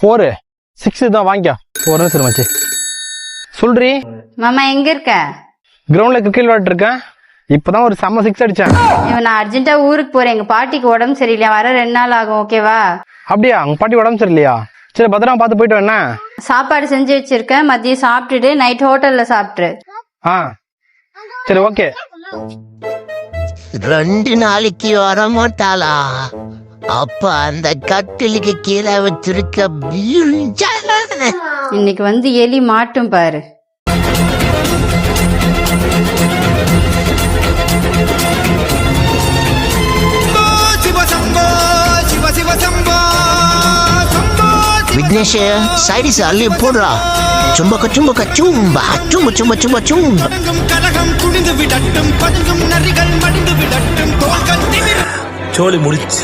4 6 தான் வாங்கிக்க. ஒரு நிமிஷம் மச்சி சொல்றி. மாமா எங்க இருக்க? கிரவுண்ட்ல கிரிக்கெட் விளையாட்டு இருக்கேன். இப்பதான் ஒரு செம்ம 6 அடிச்சேன். நான் அர்ஜென்ட்டா ஊருக்கு போறேன். எங்க பாட்டிக்கு உடம்பு சரியில்லையா, வர 2 நாள் ஆகும். ஓகேவா? அப்படியா? உங்க பாட்டி உடம்பு சரியில்லையா? சரி பத்திரமா பார்த்து போயிட்டு வேணா. சாப்பாடு செஞ்சு வச்சிருக்கேன், மதியம் சாப்பிட்டுட்டு நைட் ஹோட்டல்ல சாப்பிட்டுரு. சரி ஓகே. 2 நாளைக்கு வரமாட்டாளா? அப்ப அந்த கட்டிலுக்கு கீழே வச்சிருக்க இன்னைக்கு வந்து எலி மாட்டும் பாரு. விக்னேஷ் சைடிஸ் அள்ளி போடுறா. சும்பக்க சும்பக்க சும்பா சும்ப சும்ப சும்ப சும்ப. கலகம் துணிந்து விடட்டும், பதுங்கும் நரிகள் மடிந்து விடட்டும், தோள்கள் நிமிர. சோலி முடிச்சு.